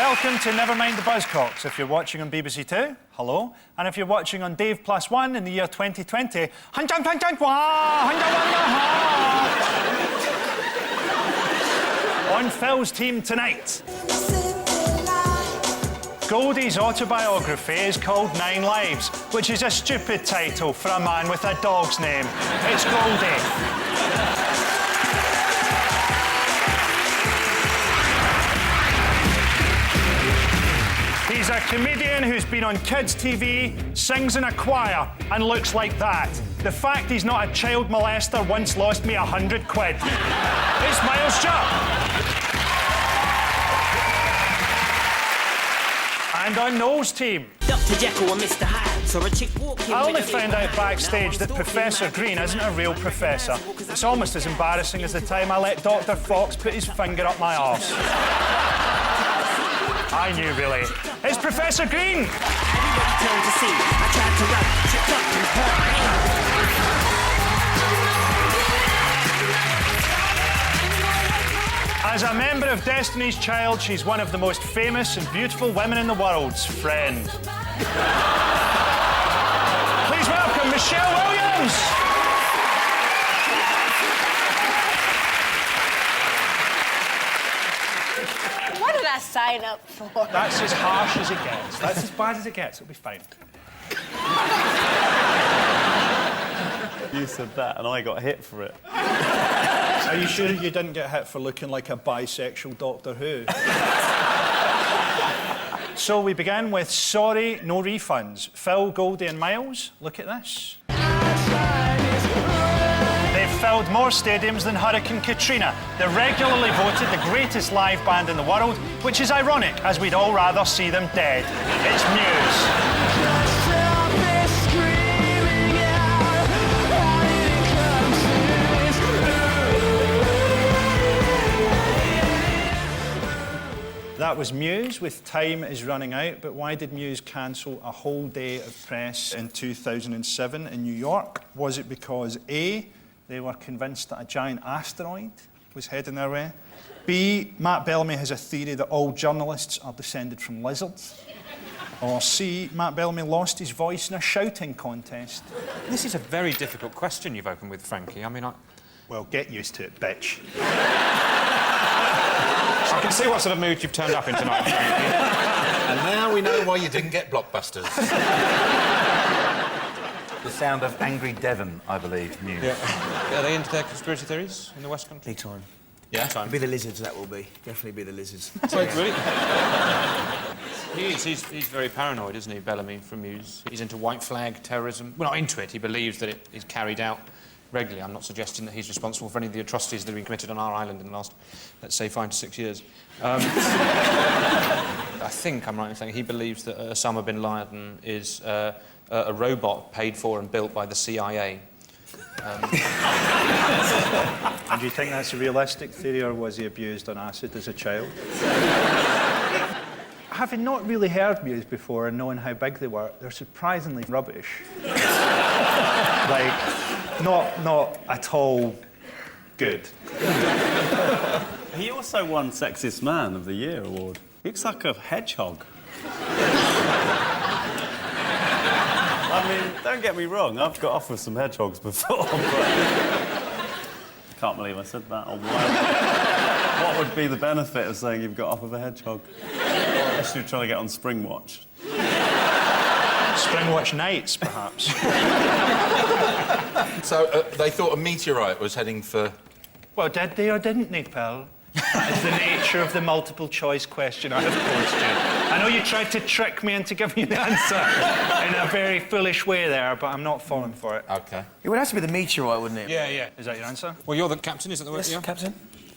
Welcome to Never Mind the Buzzcocks. If you're watching on BBC Two, hello. And if you're watching on Dave Plus One in the year 2020, on Phil's team tonight. Goldie's autobiography is called 9 Lives, which is a stupid title for a man with a dog's name. It's Goldie. He's a comedian who's been on kids' TV, sings in a choir, and looks like that. The fact he's not a child molester once lost me 100 quid. It's Miles Jupp. And on Noel's team. Dr. Jekyll and Mr. Hyde saw a chick walking. I only found out backstage that Professor Green isn't a real professor. It's almost as embarrassing as the time I let Dr. Fox put his finger up my arse. I knew, really. It's Professor Green! Everybody turned to see. I tried to run, tripped up and hurt. As a member of Destiny's Child, she's one of the most famous and beautiful women in the world's friend. Please welcome Michelle Williams! What did I sign up for? That's as harsh as it gets. That's as bad as it gets. It'll be fine. You said that and I got hit for it. Are you sure you didn't get hit for looking like a bisexual Doctor Who? So we begin with Sorry, No Refunds. Phil, Goldie and Miles, look at this. They've filled more stadiums than Hurricane Katrina. They're regularly voted the greatest live band in the world, which is ironic, as we'd all rather see them dead. It's Muse. That was Muse with Time Is Running Out, but why did Muse cancel a whole day of press in 2007 in New York? Was it because A, they were convinced that a giant asteroid was heading their way? B, Matt Bellamy has a theory that all journalists are descended from lizards? Or C, Matt Bellamy lost his voice in a shouting contest? This is a very difficult question you've opened with, Frankie. I mean, Well, get used to it, bitch. I can see what sort of mood you've turned up in tonight, Frankie. And now we know why you didn't get blockbusters. The sound of Angry Devon, I believe, Muse. Yeah. Are they into their conspiracy theories in the West Country? Big time. Yeah? It'll be the lizards, that will be. Definitely be the lizards. Really? He's very paranoid, isn't he, Bellamy, from Muse? He's into white flag terrorism. Well, not into it. He believes that it is carried out regularly. I'm not suggesting that he's responsible for any of the atrocities that have been committed on our island in the last, let's say, 5 to 6 years. I think I'm right in saying he believes that Osama bin Laden is a robot paid for and built by the CIA. And do you think that's a realistic theory, or was he abused on acid as a child? Having not really heard Muse before and knowing how big they were, they're surprisingly rubbish. Like, not at all good. He also won Sexiest Man of the Year award. He looks like a hedgehog. I mean, don't get me wrong, I've got off with some hedgehogs before, but... Can't believe I said that. Oh, wow. What would be the benefit of saying you've got off with a hedgehog? Unless you're trying to get on Springwatch. Springwatch nights, perhaps. So they thought a meteorite was heading for... Well, did they or didn't they, pal? That is the nature of the multiple choice question I have posed you. I know you tried to trick me into giving you the answer in a very foolish way there, but I'm not falling for it. OK. It would have to be the meteorite, wouldn't it? Yeah. Is that your answer? Well, you're the captain, is that the word? Yes, Captain.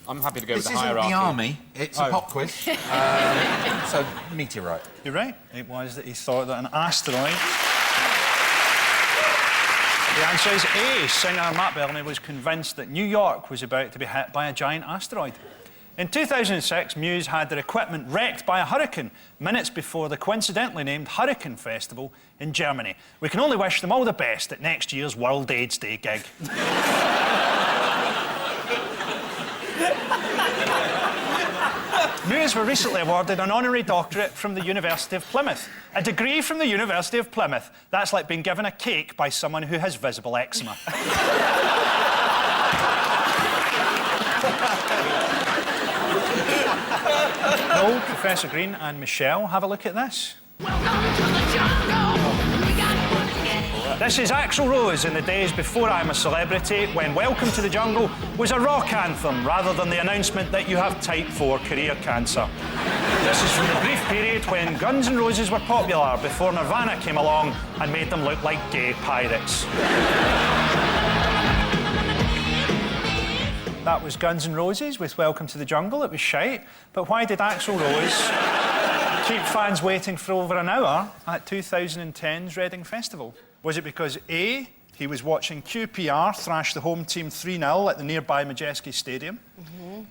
I'm happy to go This with the isn't hierarchy. the army, it's a pop quiz. So, meteorite. You're right. It was that he thought that an asteroid... The answer is A. Singer Matt Bellamy was convinced that New York was about to be hit by a giant asteroid. In 2006, Muse had their equipment wrecked by a hurricane minutes before the coincidentally named Hurricane Festival in Germany. We can only wish them all the best at next year's World AIDS Day gig. Muse were recently awarded an honorary doctorate from the University of Plymouth. A degree from the University of Plymouth. That's like being given a cake by someone who has visible eczema. Noel, Professor Green and Michelle, have a look at this. This is Axl Rose in the days before I'm a Celebrity, when Welcome to the Jungle was a rock anthem rather than the announcement that you have type 4 career cancer. This is from the brief period when Guns N' Roses were popular before Nirvana came along and made them look like gay pirates. That was Guns N' Roses with Welcome to the Jungle. It was shite. But why did Axl Rose keep fans waiting for over an hour at 2010's Reading Festival? Was it because A, he was watching QPR thrash the home team 3-0 at the nearby Majeski Stadium?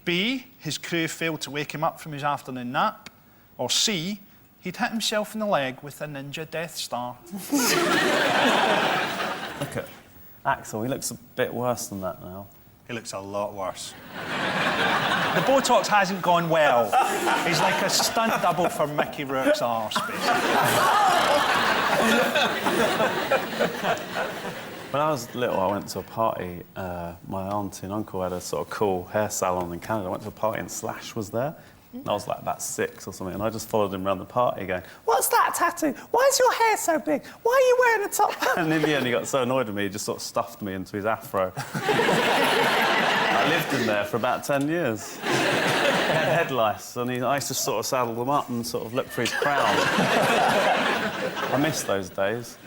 B, his crew failed to wake him up from his afternoon nap? Or C, he'd hit himself in the leg with a ninja Death Star? Look at Axel, he looks a bit worse than that now. He looks a lot worse. The Botox hasn't gone well. He's like a stunt double for Mickey Rourke's arse, basically. When I was little, I went to a party. My auntie and uncle had a sort of cool hair salon in Canada. I went to a party and Slash was there. And I was like about 6 or something, and I just followed him around the party going, "What's that tattoo? Why is your hair so big? Why are you wearing a top hat?" And in the end, he got so annoyed with me, he just sort of stuffed me into his afro. I lived in there for about 10 years. He had head lice, and I used to sort of saddle them up and sort of look for his crown. I miss those days.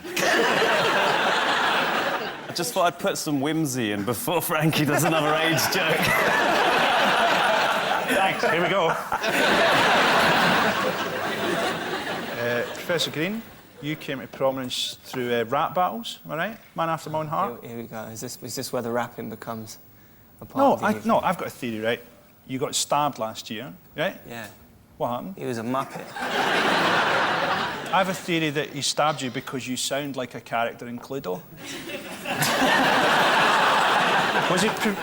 I just thought I'd put some whimsy in before Frankie does another age joke. Thanks, here we go. Professor Green, you came to prominence through rap battles, am I right? Man After My Own Heart? Here we go. Is this where the rapping becomes a part No, of the evening? no, I've got a theory, right? You got stabbed last year, right? Yeah. What happened? He was a muppet. I have a theory that he stabbed you because you sound like a character in Cluedo.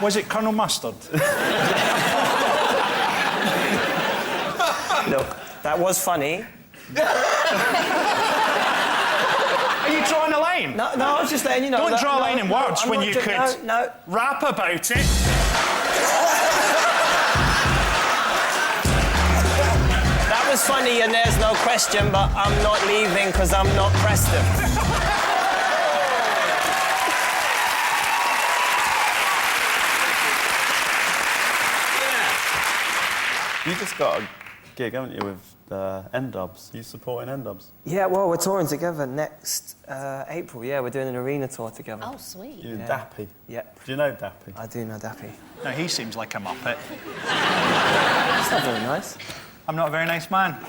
Was it Colonel Mustard? Look, that was funny. Are you drawing a line? No, I was just letting you know. Don't draw a line in words I'm when not you dra- could No. rap about it. That was funny and there's no question, but I'm not leaving because I'm not Preston. You just got a gig, haven't you, with N-Dubs? You supporting N-Dubs? Yeah, well, we're touring together next April. Yeah, we're doing an arena tour together. Oh, sweet. You and Dappy? Yep. Do you know Dappy? I do know Dappy. Now, he seems like a muppet. It's not very nice. I'm not a very nice man. No.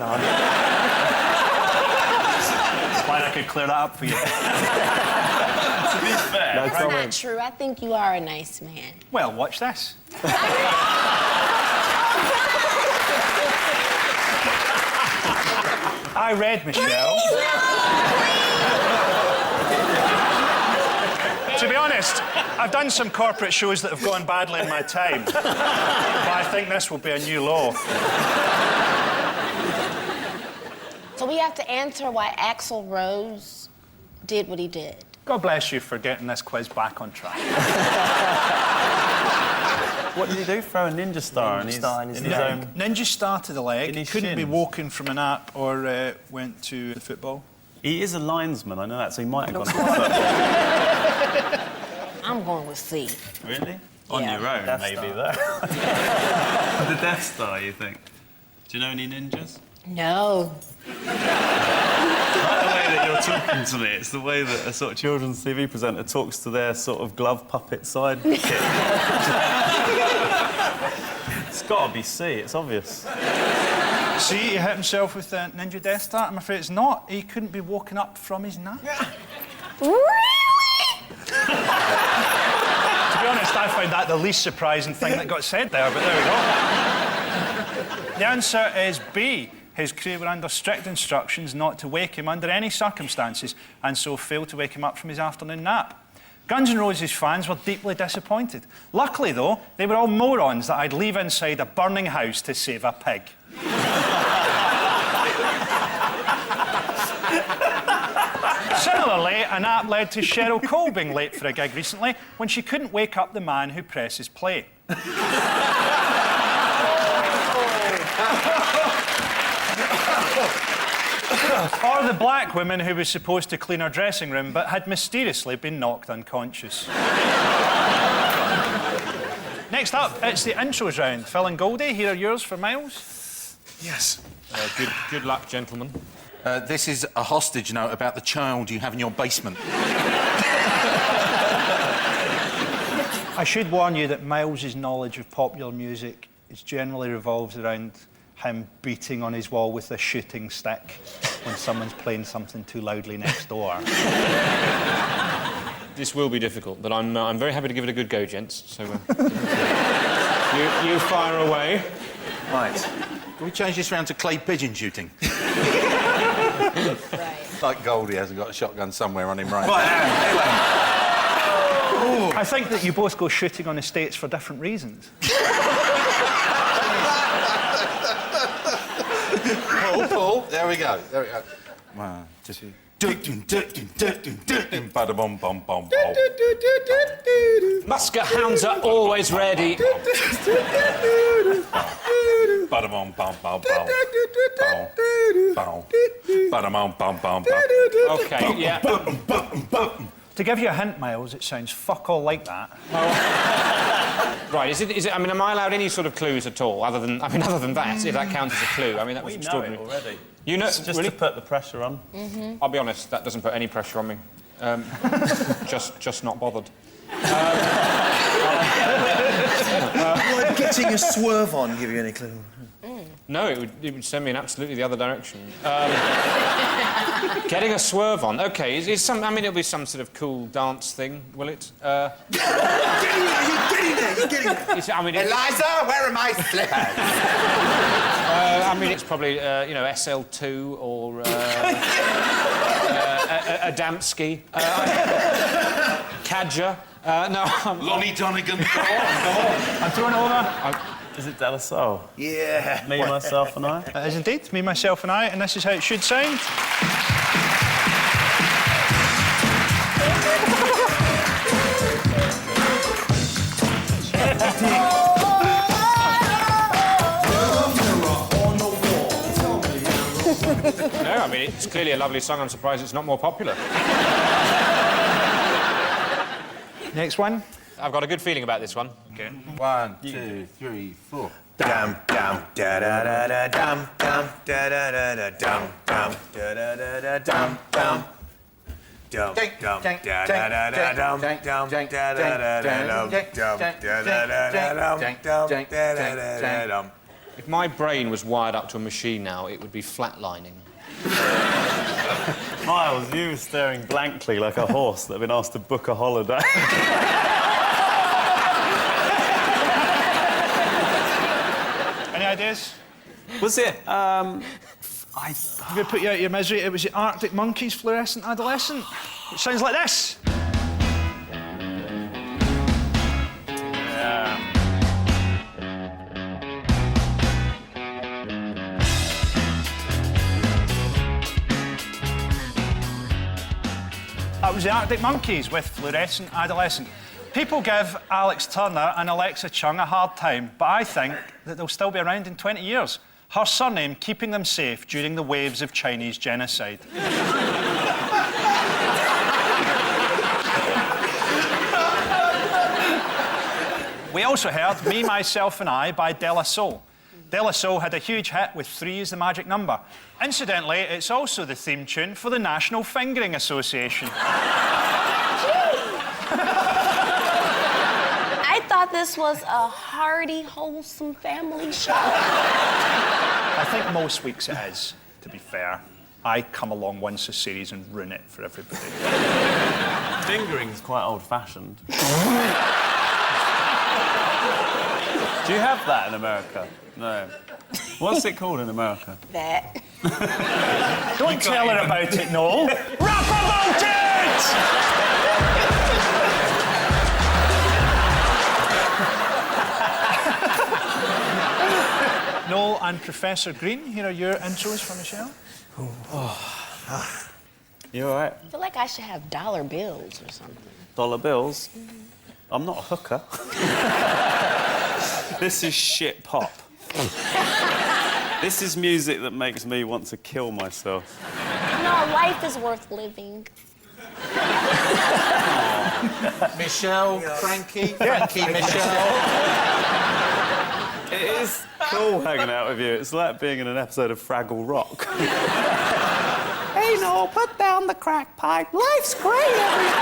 Glad I could clear that up for you. To be fair. No That's comment. not true. I think you are a nice man. Well, watch this. I read, Michelle. To be honest, I've done some corporate shows that have gone badly in my time. But I think this will be a new low. So we have to answer why Axl Rose did what he did. God bless you for getting this quiz back on track. What did he do? Throw a ninja star in his own... Ninja star to the leg. In his Couldn't be shins. woken from a nap or went to the football. He is a linesman, I know that, so he might have gone to football. I'm going with C. Really? On Yeah. your own, Death maybe, Star. though. The Death Star, you think? Do you know any ninjas? No. Not the way that you're talking to me, it's the way that a sort of children's TV presenter talks to their sort of glove puppet sidekick. It's got to be C, it's obvious. See, he hit himself with the Ninja Death Star. I'm afraid it's not. He couldn't be woken up from his nap. Really? To be honest, I found that the least surprising thing that got said there, but there we go. The answer is B. His crew were under strict instructions not to wake him under any circumstances, and so failed to wake him up from his afternoon nap. Guns N' Roses fans were deeply disappointed. Luckily, though, they were all morons that I'd leave inside a burning house to save a pig. Similarly, an app led to Cheryl Cole being late for a gig recently when she couldn't wake up the man who presses play. Or the black woman who was supposed to clean her dressing room but had mysteriously been knocked unconscious. Next up, it's the intros round. Phil and Goldie, here are yours for Miles. Yes. Good luck, gentlemen. This is a hostage note about the child you have in your basement. I should warn you that Miles's knowledge of popular music generally revolves around him beating on his wall with a shooting stick when someone's playing something too loudly next door. This will be difficult, but I'm very happy to give it a good go, gents. So you fire away. Right. Can we change this round to clay pigeon shooting? Right. Like Goldie hasn't got a shotgun somewhere on him right I think that you both go shooting on estates for different reasons. Pull. There we go. 1, 2. Bada bum bum bum bum. Musket hounds are always ready. Bada bum bum bum bum. Bada bum bum bum bum. Okay, yeah. To give you a hint, Miles, it sounds fuck all like that. Right, is it, I mean, am I allowed any sort of clues at all, other than that, if that counts as a clue? I mean, that was extraordinary. We know it already. You know, Just really? to put the pressure on. I'll be honest, that doesn't put any pressure on me. Just not bothered. Would getting a swerve on give you any clue? No, it would send me in absolutely the other direction. Getting a swerve on. OK, is some... I mean, it'll be some sort of cool dance thing, will it? You're getting there. I mean, Eliza, where are my slippers? I mean, it's probably, you know, SL2 or Adamski. Kadja. No, Lonnie Donegan. Go on. I'm throwing it over. Is it De La Soul? Yeah. Me, myself and I? It is indeed. Me, myself and I, and this is how it should sound. no, I mean, it's clearly a lovely song. I'm surprised it's not more popular. Next one. I've got a good feeling about this one. Okay. 1, 2, 3, 4. Dum dum da da da da dum dum da da da da dum dum da da da da dum dum. Dum dum da da da da dum dum da da da da dum dum da da da da dum dum da da da dum. If my brain was wired up to a machine now, it would be flatlining. Miles, you were staring blankly like a horse that had been asked to book a holiday. Any ideas? Was it? I'm going to put you out of your misery. It was the Arctic Monkeys' Fluorescent Adolescent. It sounds like this. That was the Arctic Monkeys with Fluorescent Adolescent. People give Alex Turner and Alexa Chung a hard time, but I think that they'll still be around in 20 years. Her surname keeping them safe during the waves of Chinese genocide. We also heard Me, Myself and I by De La Soul. De La Soul had a huge hit with 3 is the magic number. Incidentally, it's also the theme tune for the National Fingering Association. I thought this was a hearty, wholesome family show. I think most weeks it is, to be fair. I come along once a series and ruin it for everybody. Fingering's quite old-fashioned. Do you have that in America? No. What's it called in America? That. Don't tell her about it, Noel. Rap about it! Noel and Professor Green, here are your intros for Michelle. You all right? I feel like I should have dollar bills or something. Dollar bills? I'm not a hooker. This is shit pop. This is music that makes me want to kill myself. No, life is worth living. Michelle, Frankie, Michelle. It is cool hanging out with you. It's like being in an episode of Fraggle Rock. Hey, Noel, put down the crack pipe. Life's great, everyone.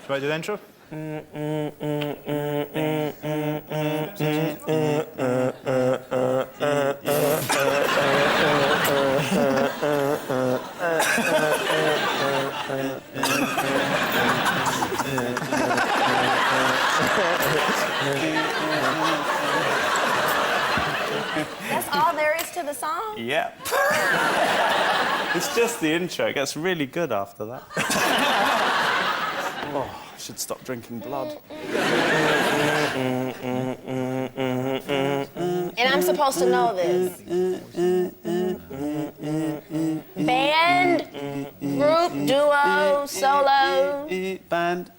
Shall I do the intro? That's all there is to the song? Yep. It's just the intro. It gets really good after that. Oh, I should stop drinking blood. And I'm supposed to know this. Band, group, duo, solo. Band,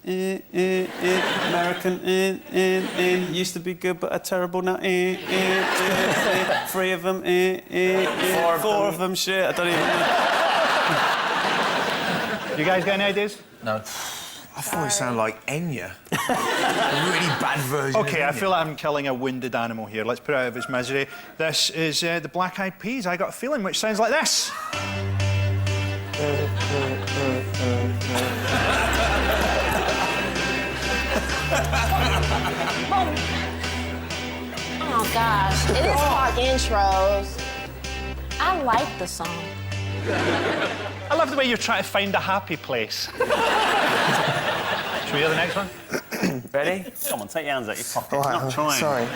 American, used to be good but are terrible now. 3 of them, 4 of them, shit, I don't even know. You guys got any ideas? No. I thought it sounded like Enya. A really bad version. OK, I feel like I'm killing a wounded animal here. Let's put it out of its misery. This is the Black Eyed Peas, I Got a Feeling, which sounds like this. Oh, gosh. It is called intros. I like the song. I love the way you're trying to find a happy place. Should we hear the next one? Ready? Come on, take your hands out your pocket. All right, Not trying. sorry.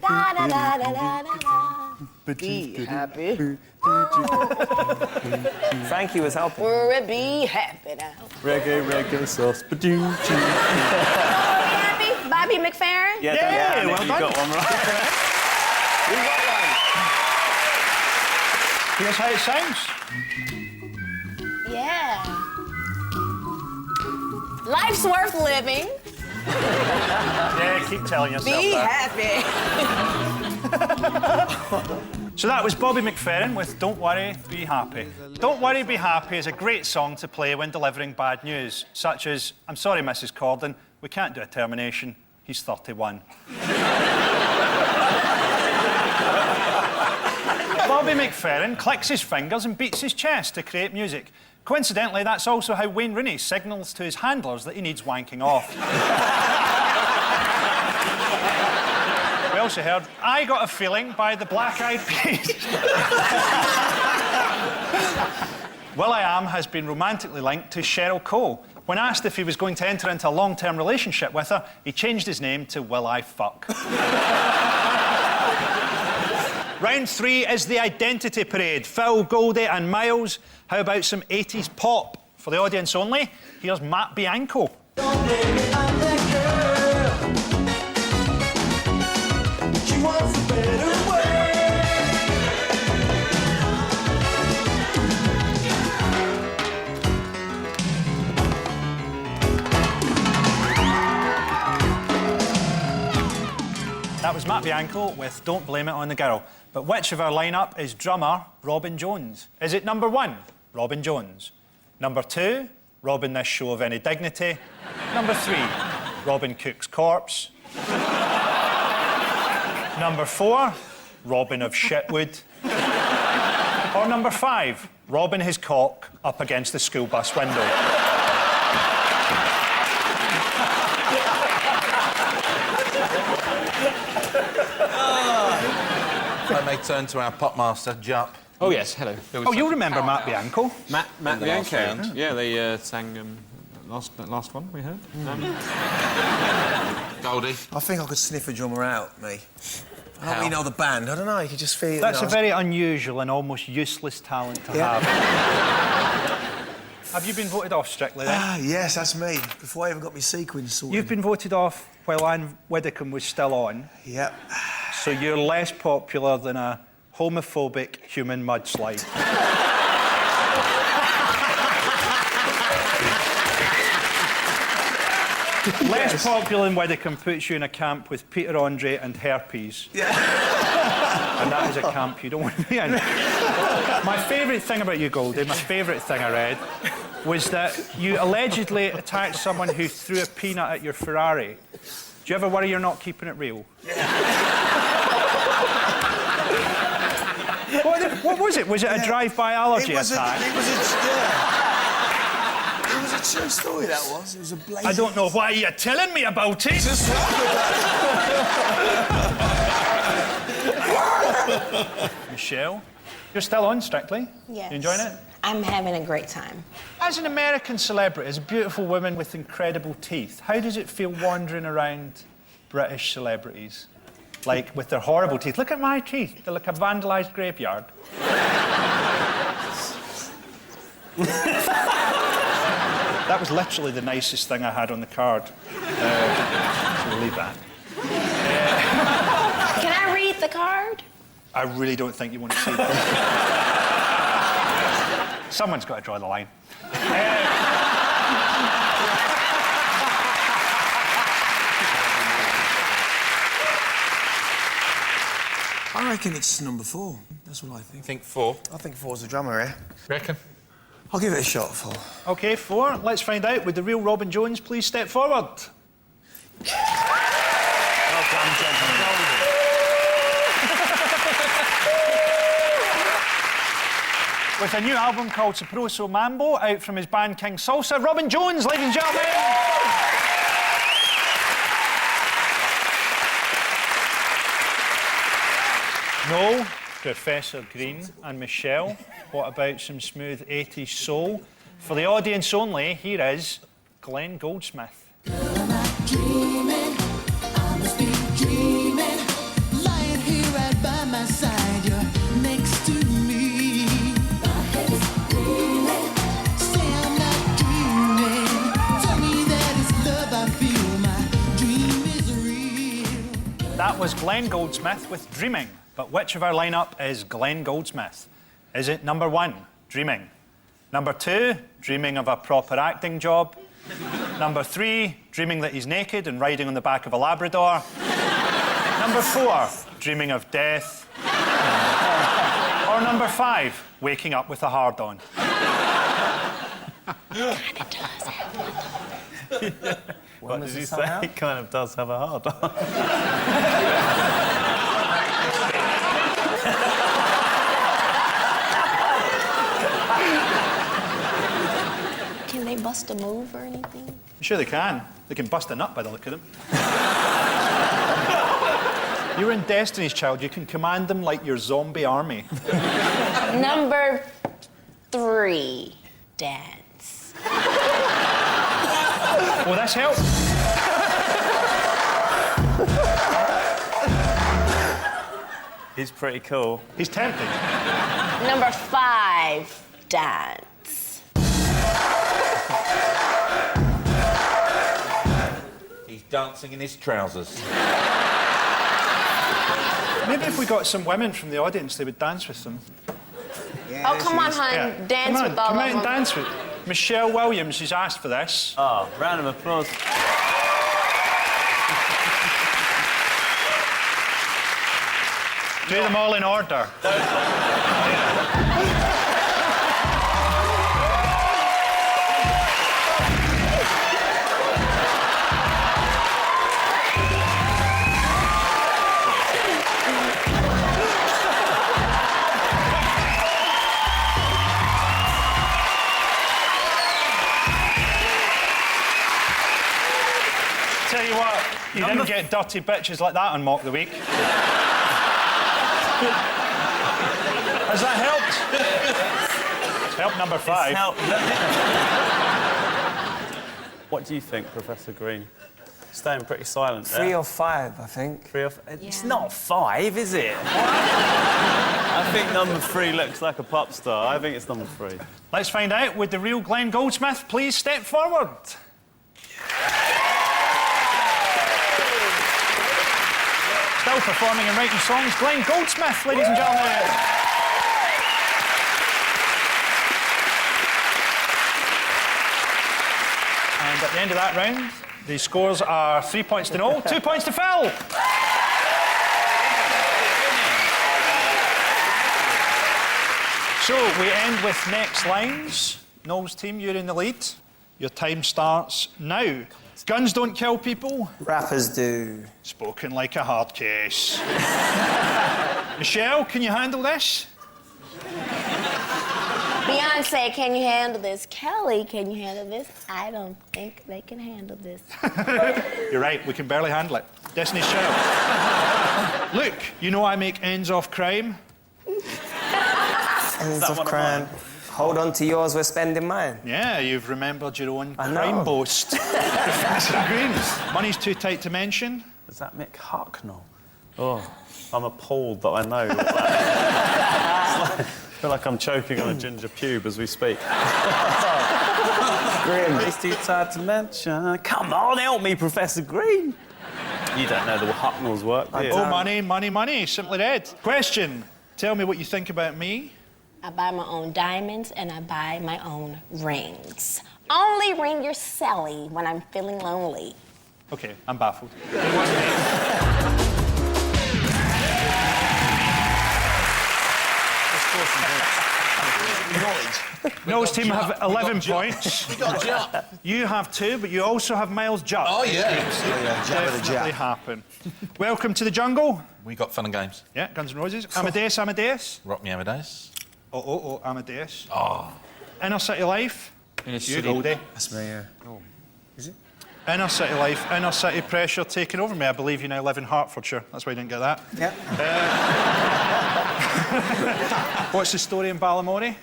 Da, da, da, da, da, da. Be happy. Frankie was helping. Be happy now. Reggae sauce. Oh, be happy? Bobby McFerrin? Yeah, Yeah, well you done. got one right. We got Here's how it sounds. Yeah. Life's worth living. Yeah, keep telling yourself Be that. happy. So that was Bobby McFerrin with Don't Worry, Be Happy. Don't Worry, Be Happy is a great song to play when delivering bad news, such as, I'm sorry, Mrs. Corden, we can't do a termination. He's 31. Bobby McFerrin clicks his fingers and beats his chest to create music. Coincidentally, that's also how Wayne Rooney signals to his handlers that he needs wanking off. We also heard I Got a Feeling by the Black Eyed Peas. will.i.am has been romantically linked to Cheryl Cole. When asked if he was going to enter into a long-term relationship with her, he changed his name to Will I Fuck. Round 3 is the Identity Parade. Phil, Goldie and Miles. How about some 80s pop? For the audience only, here's Matt Bianco. Don't blame me, I'm that girl. She wants a better world. That was Matt Bianco with Don't Blame It on the Girl. But which of our lineup is drummer Robin Jones? Is it number 1, Robin Jones? Number 2, robbing this show of any dignity? Number 3, Robin Cook's corpse? Number 4, Robin of Shitwood? Or number 5, robbing his cock up against the school bus window? I may turn to our pop master, Jupp. Oh, yes, hello. Oh, you'll remember Matt Bianco. Matt the last Bianco. round. Yeah, they sang last one we heard. Goldie. I think I could sniff a drummer out, me. I don't How? really know the band. I don't know. You could just feel. That's you a know, very unusual and almost useless talent to Yeah. have. Have you been voted off Strictly then? Ah, yes, that's me. Before I even got my sequins sorted. You've been voted off while Anne Widdecombe was still on. Yep. So you're less popular than a homophobic human mudslide. Less popular than Widdecombe puts you in a camp with Peter Andre and herpes. Yeah. And that is a camp you don't want to be in. My favourite thing about you, Goldie, my favourite thing I read, was that you allegedly attacked someone who threw a peanut at your Ferrari. Do you ever worry you're not keeping it real? What was it? Was it a drive-by allergy attack? It was a true story, that was. It was a blazing... I don't know why you're telling me about it. Michelle, you're still on Strictly? Yes. You enjoying it? I'm having a great time. As an American celebrity, as a beautiful woman with incredible teeth, how does it feel wandering around British celebrities? Like, with their horrible teeth. Look at my teeth. They're like a vandalised graveyard. That was literally the nicest thing I had on the card. So we'll leave that. Can I read the card? I really don't think you want to see it. Someone's got to draw the line. I reckon it's number 4. That's what I think. Think 4. I think 4's the drummer here. Reckon? I'll give it a shot, 4. OK, 4. Let's find out. Would the real Robin Jones please step forward? Well done, gentlemen. With a new album called Saproso Mambo, out from his band King Salsa, Robin Jones, ladies and gentlemen. No, Professor Green and Michelle, what about some smooth 80s soul? For the audience only, here is Glenn Goldsmith. That was Glenn Goldsmith with Dreaming. But which of our lineup is Glenn Goldsmith? Is it number 1, Dreaming? Number 2, dreaming of a proper acting job? Number 3, dreaming that he's naked and riding on the back of a Labrador? Number 4, dreaming of death? Or number 5, waking up with a hard-on? What did you say? He kind of does have a hard-on. Can they bust a move or anything? I'm sure they can. They can bust a nut by the look of them. You're in Destiny's Child. You can command them like your zombie army. Number 3, dance. Will this help? He's pretty cool. He's tempting. Number 5, dance. He's dancing in his trousers. Maybe if we got some women from the audience, they would dance with them. Yeah, Oh, come on, hon. Yeah. Dance Come on, with all come of out and them. dance with Michelle Williams. She's asked for this. Oh, round of applause. Do them all in order. Tell you what, you didn't get dirty bitches like that on Mock the Week. Has that helped? It's helped number 5. It's helped. What do you think, Professor Green? Staying pretty silent there. 3 or 5, I think. 3 or It's Yeah. not 5, is it? I think number 3 looks like a pop star. I think it's number 3. Let's find out. Would the real Glenn Goldsmith please step forward? Still performing and writing songs, Glenn Goldsmith, ladies and gentlemen. And at the end of that round, the scores are 3 points to Noel, 2 points to Phil. So we end with next lines. Noel's team, you're in the lead. Your time starts now. Guns don't kill people. Rappers do. Spoken like a hard case. Michelle, can you handle this? Beyonce, can you handle this? Kelly, can you handle this? I don't think they can handle this. You're right, we can barely handle it. Destiny's Child. Look, you know I make ends off crime. Ends of crime. Hold on to yours, we're spending mine. Yeah, you've remembered your own I know. crime boast. Professor Green. Money's too tight to mention. Is that Mick Hucknall? Oh, I'm appalled that I know what that is. I feel like I'm choking on a ginger pube as we speak. Grim. It's too tight to mention. Come on, help me, Professor Green. You don't know the Hucknall's work, do you? Oh, money, money, money. Simply read. Question. Tell me what you think about me. I buy my own diamonds and I buy my own rings. Only ring your celly when I'm feeling lonely. Okay, I'm baffled. Noel's team have 11 points. You got Jap. You have 2, but you also have Miles Jupp. Oh, yeah. Jab of the Definitely jab. happen. Welcome to the jungle. We got fun and games. Yeah, Guns N' Roses. Amadeus, Amadeus. Rock me Amadeus. Oh, Amadeus. Oh. Inner City Life. In a You, city. Goldie. That's me, yeah. Inner City Life, Inner City Pressure taking over me. I believe you now live in Hertfordshire. That's why you didn't get that. Yep. What's the story in Balamory?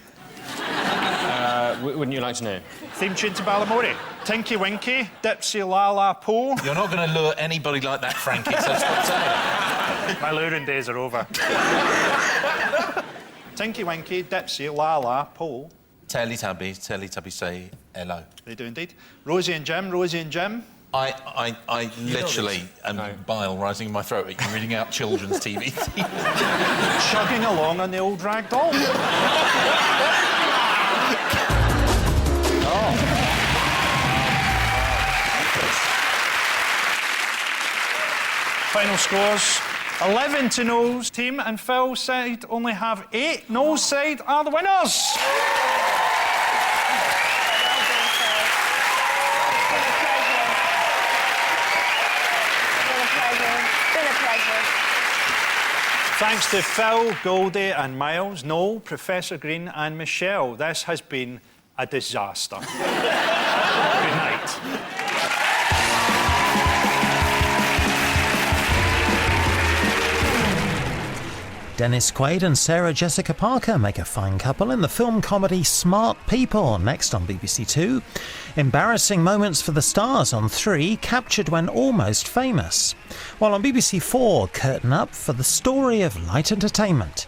Wouldn't you like to know? Theme tune to Balamory. Tinky Winky, Dipsy La La Po. You're not going to lure anybody like that, Frankie, so stop saying it. My luring days are over. Tinky Winky, Dipsy La La Po. Teletubbies say hello. They do indeed. Rosie and Jim, Rosie and Jim. I literally am bile rising in my throat at you reading out children's TV. Chugging along on the old rag doll. Final scores. 11 to Noel's team, and Phil's side only have 8. Noel's side are the winners. Been a pleasure. Thanks to Phil, Goldie and Miles, Noel, Professor Green and Michelle. This has been a disaster. Good night. Dennis Quaid and Sarah Jessica Parker make a fine couple in the film comedy Smart People, next on BBC Two. Embarrassing moments for the stars on 3, captured when almost famous. While on BBC 4, curtain up for the story of light entertainment.